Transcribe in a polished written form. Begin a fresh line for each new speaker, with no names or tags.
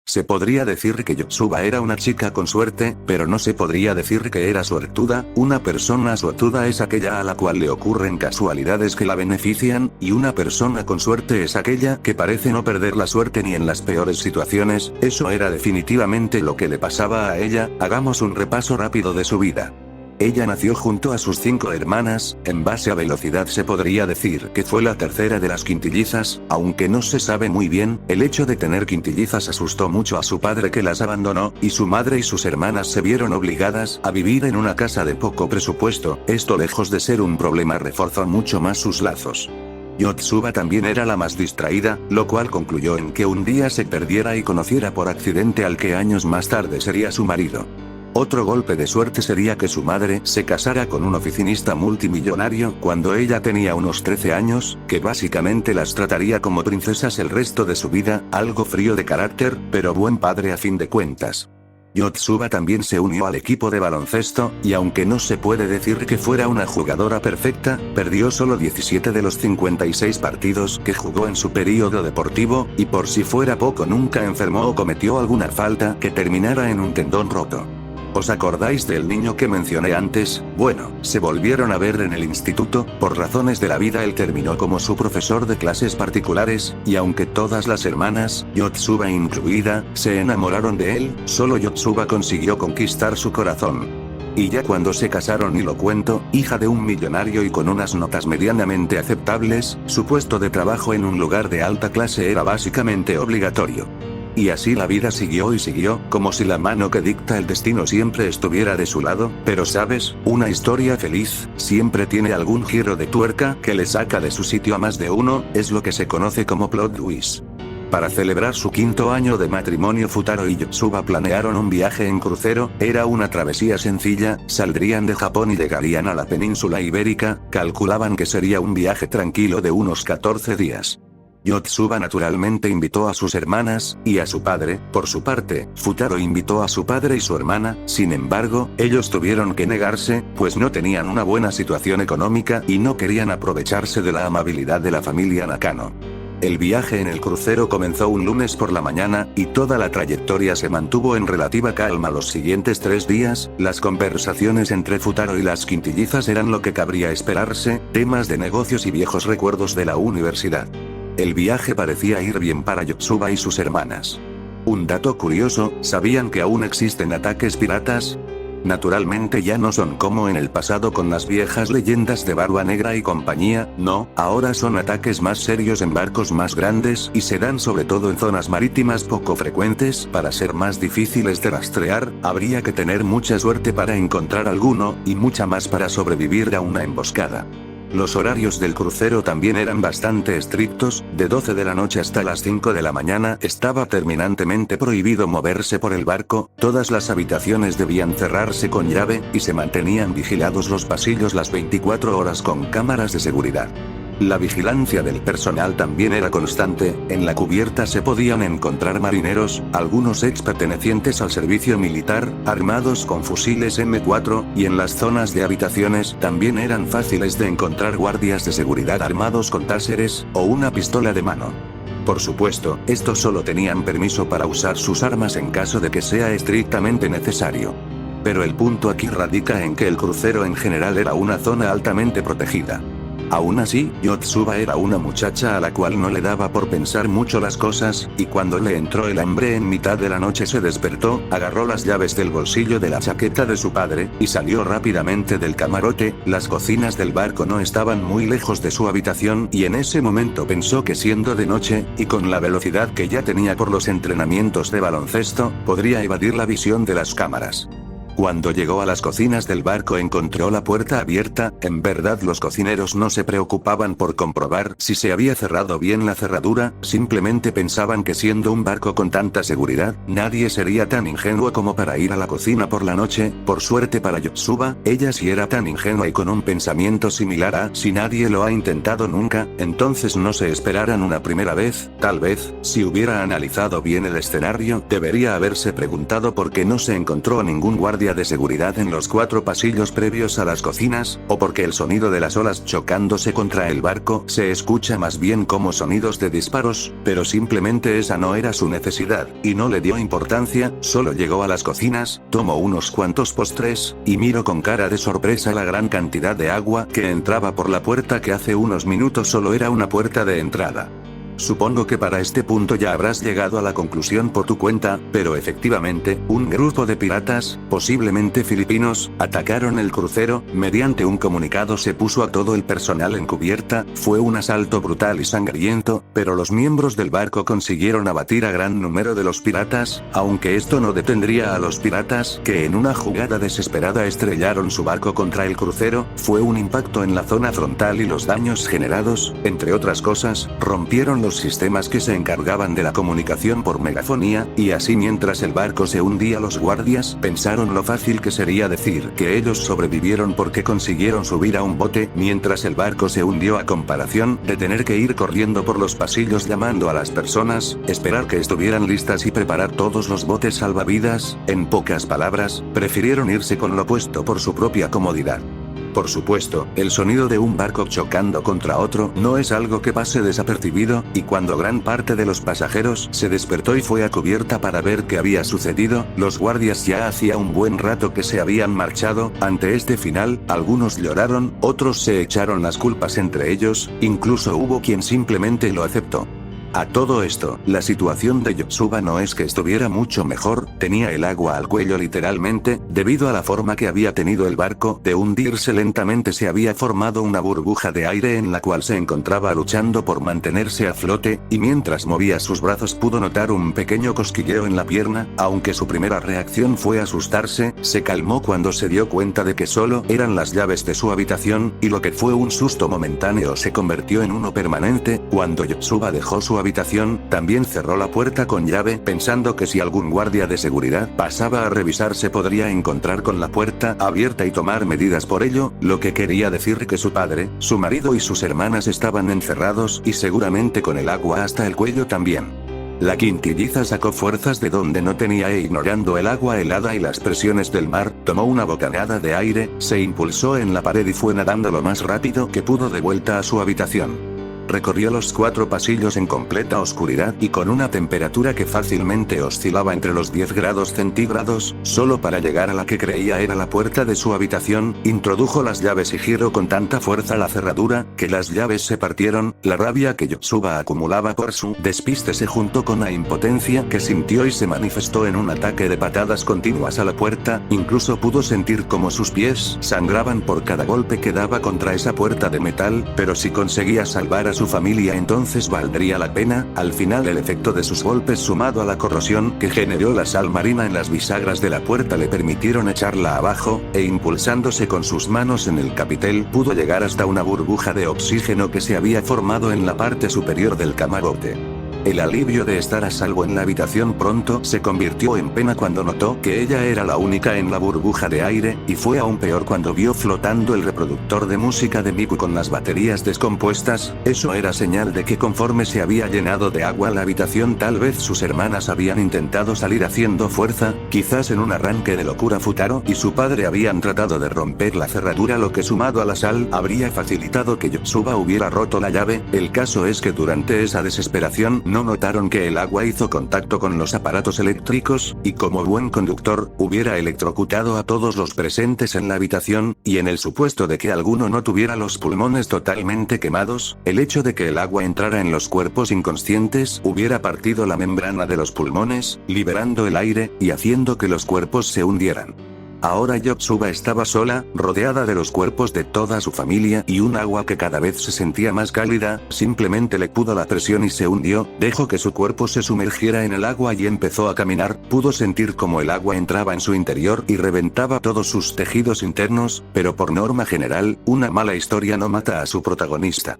Se podría decir que Yotsuba era una chica con suerte, pero no se podría decir que era suertuda. Una persona suertuda es aquella a la cual le ocurren casualidades que la benefician, y una persona con suerte es aquella que parece no perder la suerte ni en las peores situaciones. Eso era definitivamente lo que le pasaba a ella. Hagamos un repaso rápido de su vida. Ella nació junto a sus 5 hermanas. En base a velocidad se podría decir que fue la tercera de las quintillizas, aunque no se sabe muy bien. El hecho de tener quintillizas asustó mucho a su padre, que las abandonó, y su madre y sus hermanas se vieron obligadas a vivir en una casa de poco presupuesto. Esto, lejos de ser un problema, reforzó mucho más sus lazos. Yotsuba también era la más distraída, lo cual concluyó en que un día se perdiera y conociera por accidente al que años más tarde sería su marido. Otro golpe de suerte sería que su madre se casara con un oficinista multimillonario cuando ella tenía unos 13 años, que básicamente las trataría como princesas el resto de su vida. Algo frío de carácter, pero buen padre a fin de cuentas. Yotsuba también se unió al equipo de baloncesto, y aunque no se puede decir que fuera una jugadora perfecta, perdió solo 17 de los 56 partidos que jugó en su período deportivo, y por si fuera poco nunca enfermó o cometió alguna falta que terminara en un tendón roto. ¿Os acordáis del niño que mencioné antes? Bueno, se volvieron a ver en el instituto. Por razones de la vida él terminó como su profesor de clases particulares, y aunque todas las hermanas, Yotsuba incluida, se enamoraron de él, solo Yotsuba consiguió conquistar su corazón. Y ya cuando se casaron, y lo cuento, hija de un millonario y con unas notas medianamente aceptables, su puesto de trabajo en un lugar de alta clase era básicamente obligatorio. Y así la vida siguió y siguió, como si la mano que dicta el destino siempre estuviera de su lado. Pero sabes, una historia feliz siempre tiene algún giro de tuerca que le saca de su sitio a más de uno. Es lo que se conoce como plot twist. Para celebrar su 5º año de matrimonio, Futaro y Yotsuba planearon un viaje en crucero. Era una travesía sencilla, saldrían de Japón y llegarían a la península ibérica. Calculaban que sería un viaje tranquilo de unos 14 días. Yotsuba naturalmente invitó a sus hermanas, y a su padre. Por su parte, Futaro invitó a su padre y su hermana. Sin embargo, ellos tuvieron que negarse, pues no tenían una buena situación económica y no querían aprovecharse de la amabilidad de la familia Nakano. El viaje en el crucero comenzó un lunes por la mañana, y toda la trayectoria se mantuvo en relativa calma. Los siguientes 3 días, las conversaciones entre Futaro y las quintillizas eran lo que cabría esperarse, temas de negocios y viejos recuerdos de la universidad. El viaje parecía ir bien para Yotsuba y sus hermanas. Un dato curioso, ¿sabían que aún existen ataques piratas? Naturalmente ya no son como en el pasado con las viejas leyendas de Barba Negra y compañía. No, ahora son ataques más serios en barcos más grandes, y se dan sobre todo en zonas marítimas poco frecuentes. Para ser más difíciles de rastrear, habría que tener mucha suerte para encontrar alguno, y mucha más para sobrevivir a una emboscada. Los horarios del crucero también eran bastante estrictos. De 12 de la noche hasta las 5 de la mañana estaba terminantemente prohibido moverse por el barco. Todas las habitaciones debían cerrarse con llave, y se mantenían vigilados los pasillos las 24 horas con cámaras de seguridad. La vigilancia del personal también era constante. En la cubierta se podían encontrar marineros, algunos ex pertenecientes al servicio militar, armados con fusiles M4, y en las zonas de habitaciones también eran fáciles de encontrar guardias de seguridad armados con táseres, o una pistola de mano. Por supuesto, estos solo tenían permiso para usar sus armas en caso de que sea estrictamente necesario. Pero el punto aquí radica en que el crucero en general era una zona altamente protegida. Aún así, Yotsuba era una muchacha a la cual no le daba por pensar mucho las cosas, y cuando le entró el hambre en mitad de la noche se despertó, agarró las llaves del bolsillo de la chaqueta de su padre, y salió rápidamente del camarote. Las cocinas del barco no estaban muy lejos de su habitación, y en ese momento pensó que siendo de noche, y con la velocidad que ya tenía por los entrenamientos de baloncesto, podría evadir la visión de las cámaras. Cuando llegó a las cocinas del barco encontró la puerta abierta. En verdad los cocineros no se preocupaban por comprobar si se había cerrado bien la cerradura, simplemente pensaban que siendo un barco con tanta seguridad, nadie sería tan ingenuo como para ir a la cocina por la noche. Por suerte para Yotsuba, ella sí era tan ingenua y con un pensamiento similar a si nadie lo ha intentado nunca, entonces no se esperaran una primera vez. Tal vez, si hubiera analizado bien el escenario, debería haberse preguntado por qué no se encontró a ningún guardia guardia de seguridad en los 4 pasillos previos a las cocinas, o porque el sonido de las olas chocándose contra el barco se escucha más bien como sonidos de disparos, pero simplemente esa no era su necesidad, y no le dio importancia. Solo llegó a las cocinas, tomó unos cuantos postres, y miró con cara de sorpresa la gran cantidad de agua que entraba por la puerta que hace unos minutos solo era una puerta de entrada. Supongo que para este punto ya habrás llegado a la conclusión por tu cuenta, pero efectivamente, un grupo de piratas, posiblemente filipinos, atacaron el crucero. Mediante un comunicado se puso a todo el personal en cubierta. Fue un asalto brutal y sangriento, pero los miembros del barco consiguieron abatir a gran número de los piratas, aunque esto no detendría a los piratas, que en una jugada desesperada estrellaron su barco contra el crucero. Fue un impacto en la zona frontal y los daños generados, entre otras cosas, rompieron los sistemas que se encargaban de la comunicación por megafonía, y así mientras el barco se hundía los guardias pensaron lo fácil que sería decir que ellos sobrevivieron porque consiguieron subir a un bote mientras el barco se hundió, a comparación de tener que ir corriendo por los pasillos llamando a las personas, esperar que estuvieran listas y preparar todos los botes salvavidas. En pocas palabras, prefirieron irse con lo opuesto por su propia comodidad. Por supuesto, el sonido de un barco chocando contra otro no es algo que pase desapercibido, y cuando gran parte de los pasajeros se despertó y fue a cubierta para ver qué había sucedido, los guardias ya hacía un buen rato que se habían marchado. Ante este final, algunos lloraron, otros se echaron las culpas entre ellos, incluso hubo quien simplemente lo aceptó. A todo esto, la situación de Yotsuba no es que estuviera mucho mejor, tenía el agua al cuello literalmente, debido a la forma que había tenido el barco de hundirse lentamente. Se había formado una burbuja de aire en la cual se encontraba luchando por mantenerse a flote, y mientras movía sus brazos pudo notar un pequeño cosquilleo en la pierna. Aunque su primera reacción fue asustarse, se calmó cuando se dio cuenta de que solo eran las llaves de su habitación, y lo que fue un susto momentáneo se convirtió en uno permanente. Cuando Yotsuba dejó su habitación, también cerró la puerta con llave, pensando que si algún guardia de seguridad pasaba a revisar se podría encontrar con la puerta abierta y tomar medidas por ello, lo que quería decir que su padre, su marido y sus hermanas estaban encerrados y seguramente con el agua hasta el cuello también. La quintilliza sacó fuerzas de donde no tenía e ignorando el agua helada y las presiones del mar, tomó una bocanada de aire, se impulsó en la pared y fue nadando lo más rápido que pudo de vuelta a su habitación. Recorrió los 4 pasillos en completa oscuridad y con una temperatura que fácilmente oscilaba entre los 10 grados centígrados, solo para llegar a la que creía era la puerta de su habitación. Introdujo las llaves y giró con tanta fuerza la cerradura, que las llaves se partieron. La rabia que Yotsuba acumulaba por su despiste se juntó con la impotencia que sintió y se manifestó en un ataque de patadas continuas a la puerta. Incluso pudo sentir como sus pies sangraban por cada golpe que daba contra esa puerta de metal, pero si conseguía salvar a su familia entonces valdría la pena. Al final el efecto de sus golpes sumado a la corrosión que generó la sal marina en las bisagras de la puerta le permitieron echarla abajo, e impulsándose con sus manos en el capitel pudo llegar hasta una burbuja de oxígeno que se había formado en la parte superior del camarote. El alivio de estar a salvo en la habitación pronto se convirtió en pena cuando notó que ella era la única en la burbuja de aire, y fue aún peor cuando vio flotando el reproductor de música de Miku con las baterías descompuestas. Eso era señal de que conforme se había llenado de agua la habitación, tal vez sus hermanas habían intentado salir haciendo fuerza, quizás en un arranque de locura Futaro y su padre habían tratado de romper la cerradura, lo que sumado a la sal habría facilitado que Yotsuba hubiera roto la llave. El caso es que durante esa desesperación no notaron que el agua hizo contacto con los aparatos eléctricos, y como buen conductor, hubiera electrocutado a todos los presentes en la habitación, y en el supuesto de que alguno no tuviera los pulmones totalmente quemados, el hecho de que el agua entrara en los cuerpos inconscientes hubiera partido la membrana de los pulmones, liberando el aire, y haciendo que los cuerpos se hundieran. Ahora Yotsuba estaba sola, rodeada de los cuerpos de toda su familia y un agua que cada vez se sentía más cálida. Simplemente le pudo la presión y se hundió, dejó que su cuerpo se sumergiera en el agua y empezó a caminar. Pudo sentir como el agua entraba en su interior y reventaba todos sus tejidos internos, pero por norma general, una mala historia no mata a su protagonista.